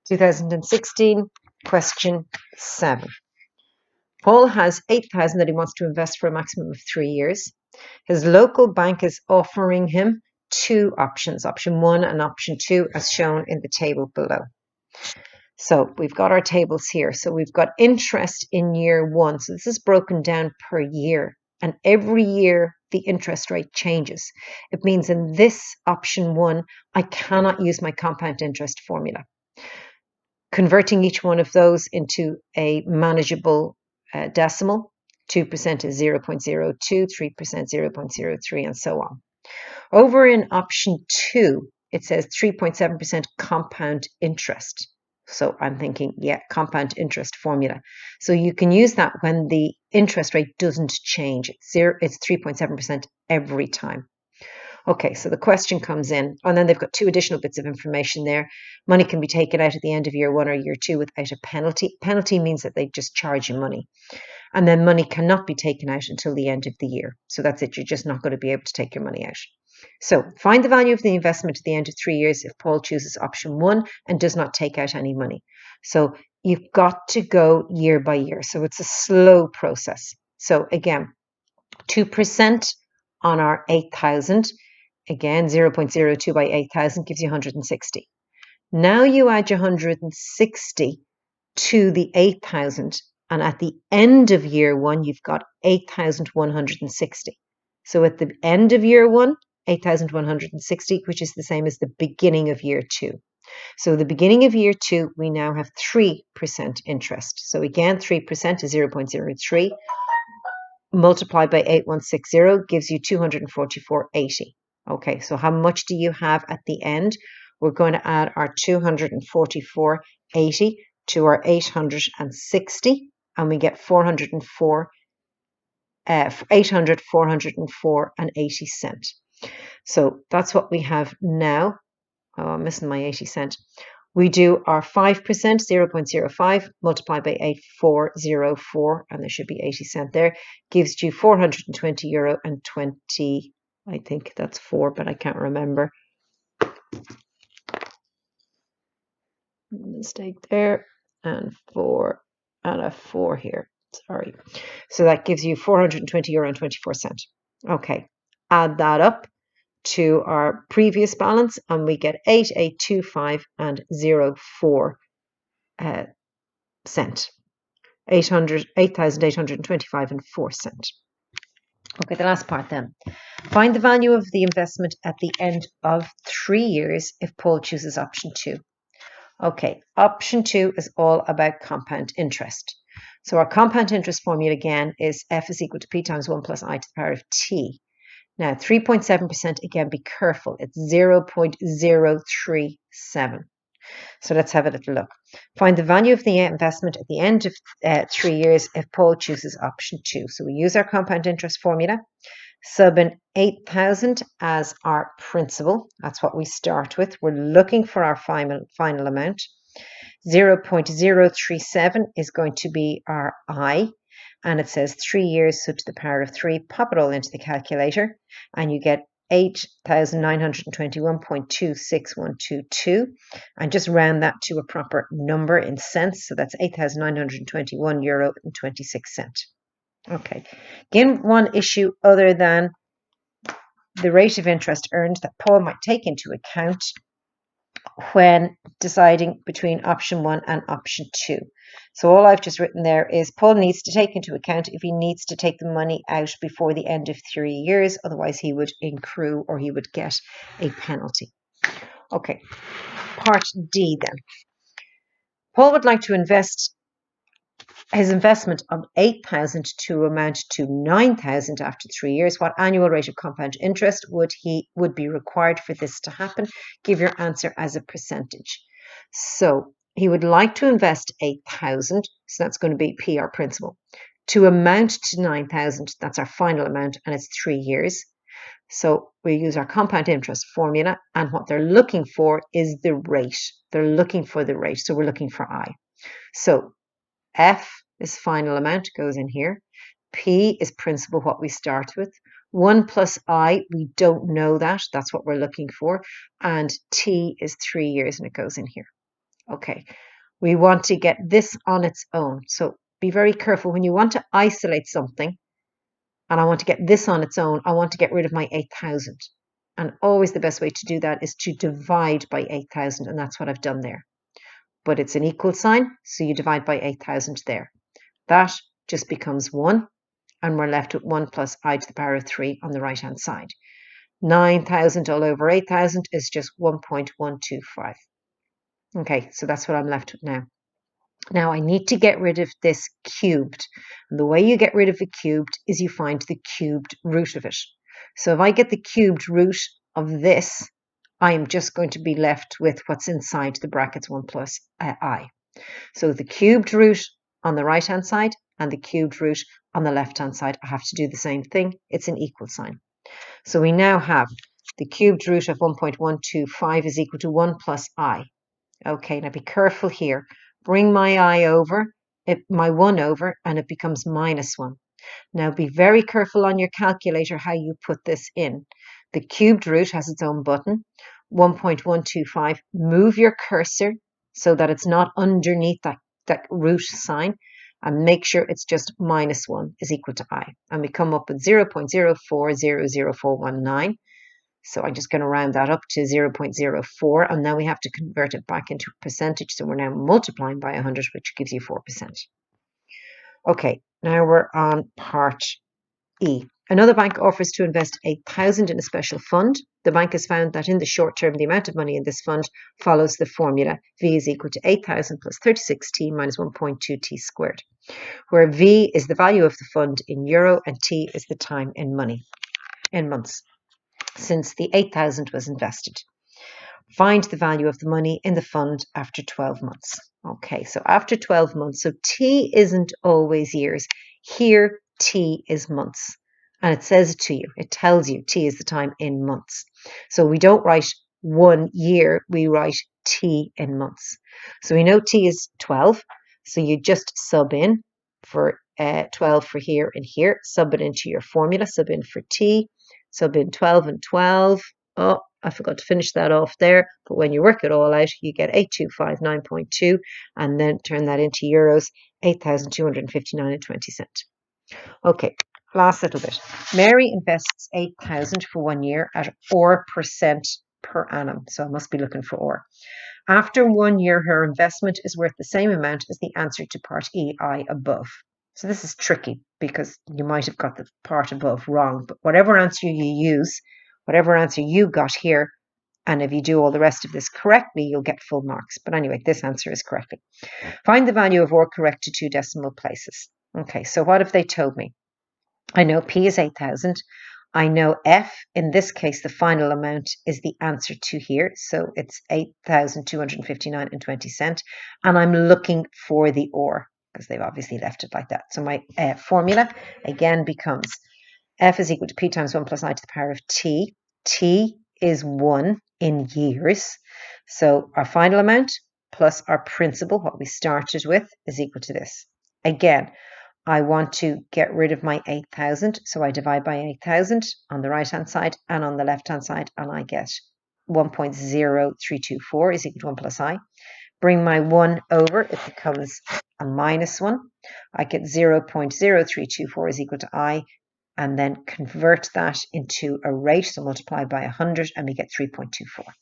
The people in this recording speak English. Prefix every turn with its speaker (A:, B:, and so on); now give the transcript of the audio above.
A: 2016, question 7. Paul has 8,000 that he wants to invest for a maximum of 3 years. His local bank is offering him two options, option 1 and option 2, as shown in the table below. So we've got our tables here. So we've got interest in year 1. So this is broken down per year. And every year the interest rate changes. It means in this option 1, I cannot use my compound interest formula. Converting each one of those into a manageable decimal, 2% is 0.02, 3% 0.03, and so on. Over in option 2, it says 3.7% compound interest. So I'm thinking, yeah, compound interest formula. So you can use that when the interest rate doesn't change. It's 3.7% every time. Okay, so the question comes in, and then they've got two additional bits of information there. Money can be taken out at the end of year 1 or year 2 without a penalty. Penalty means that they just charge you money. And then money cannot be taken out until the end of the year. So that's it. You're just not going to be able to take your money out. So find the value of the investment at the end of 3 years if Paul chooses option 1 and does not take out any money. So you've got to go year by year. So it's a slow process. So again, 2% on our 8,000. Again, 0.02 by 8,000 gives you 160. Now you add your 160 to the 8,000. And at the end of year 1, you've got 8,160. So at the end of year 1, 8,160, which is the same as the beginning of year 2. So the beginning of year 2, we now have 3% interest. So again, 3% is 0.03. Multiplied by 8160 gives you 244.80. Okay, so how much do you have at the end? We're going to add our 244.80 to our 860, and we get 404, 800, 404 and 80 cent. So that's what we have now. Oh, I'm missing my 80 cent. We do our 5%, 0.05, multiplied by 8404, and there should be 80 cent there, gives you €420 and 20, I think that's 4, but I can't remember. Mistake there, and 4, and a 4 here, sorry. So that gives you €420 and 24 cents. Okay, add that up to our previous balance, and we get 8825 and 04 cent. 8,825 and 4 cent. Okay, the last part then. Find the value of the investment at the end of 3 years if Paul chooses option 2. Okay, option 2 is all about compound interest. So our compound interest formula again is F is equal to P times 1 plus I to the power of T. Now, 3.7%, again, be careful. It's 0.037. So let's have a little look. Find the value of the investment at the end of 3 years if Paul chooses option 2. So we use our compound interest formula, sub in 8,000 as our principal. That's what we start with. We're looking for our final amount. 0.037 is going to be our I. And it says 3 years, so to the power of 3, pop it all into the calculator, and you get 8,921.26122, and just round that to a proper number in cents, so that's €8,921 and 26 cents. Okay, again, one issue other than the rate of interest earned that Paul might take into account when deciding between option 1 and option 2. So all I've just written there is Paul needs to take into account if he needs to take the money out before the end of 3 years, otherwise he would accrue or he would get a penalty. Okay, part D then. Paul would like to invest his investment of 8,000 to amount to 9,000 after 3 years. What annual rate of compound interest would be required for this to happen? Give your answer as a percentage. So he would like to invest 8,000, so that's going to be P, our principal, to amount to 9,000. That's our final amount, and it's 3 years. So we use our compound interest formula, and what they're looking for is the rate. They're looking for the rate, so we're looking for I. So F is final amount, goes in here. P is principal, what we start with. 1 plus I, we don't know that. That's what we're looking for. And T is 3 years, and it goes in here. Okay, we want to get this on its own. So be very careful when you want to isolate something and I want to get this on its own, I want to get rid of my 8,000. And always the best way to do that is to divide by 8,000, and that's what I've done there. But it's an equal sign, so you divide by 8,000 there. That just becomes 1, and we're left with 1 plus I to the power of 3 on the right-hand side. 9,000 all over 8,000 is just 1.125. Okay, so that's what I'm left with now. Now I need to get rid of this cubed. And the way you get rid of the cubed is you find the cubed root of it. So if I get the cubed root of this, I am just going to be left with what's inside the brackets 1 plus I. So the cubed root on the right-hand side and the cubed root on the left-hand side, I have to do the same thing. It's an equal sign. So we now have the cubed root of 1.125 is equal to 1 plus I. Okay, now be careful here. Bring my I over, my 1 over, and it becomes minus 1. Now be very careful on your calculator how you put this in. The cubed root has its own button, 1.125. Move your cursor so that it's not underneath that root sign, and make sure it's just minus 1 is equal to I. And we come up with 0.0400419. So I'm just going to round that up to 0.04, and now we have to convert it back into a percentage. So we're now multiplying by 100, which gives you 4%. Okay, now we're on part E. Another bank offers to invest 8,000 in a special fund. The bank has found that in the short term, the amount of money in this fund follows the formula V is equal to 8,000 plus 36t minus 1.2t squared, where V is the value of the fund in euro and T is the time in months, since the 8,000 was invested. Find the value of the money in the fund after 12 months. Okay, so after 12 months, so T isn't always years. Here, T is months. And it says it to you, it tells you T is the time in months. So we don't write 1 year, we write T in months. So we know T is 12. So you just sub in for 12 for here and here, sub it into your formula, sub in for T, sub in 12 and 12. Oh, I forgot to finish that off there, but when you work it all out, you get 8259.2, and then turn that into euros, 8,259.20. Okay, last little bit. Mary invests 8,000 for 1 year at %, per annum. So I must be looking for or. After 1 year, her investment is worth the same amount as the answer to part EI above. So this is tricky because you might have got the part above wrong, but whatever answer you use, whatever answer you got here, and if you do all the rest of this correctly, you'll get full marks. But anyway, this answer is correctly. Find the value of or correct to 2 decimal places. Okay, so what have they told me? I know P is 8,000. I know F, in this case, the final amount is the answer to here. So it's 8,259.20. And I'm looking for the or, because they've obviously left it like that. So my formula, again, becomes F is equal to P times 1 plus I to the power of T. T is 1 in years. So our final amount plus our principal, what we started with, is equal to this. Again, I want to get rid of my 8,000, so I divide by 8,000 on the right-hand side and on the left-hand side, and I get 1.0324 is equal to 1 plus I. Bring my 1 over, it becomes a minus 1. I get 0.0324 is equal to I, and then convert that into a rate, so multiply by 100, and we get 3.24.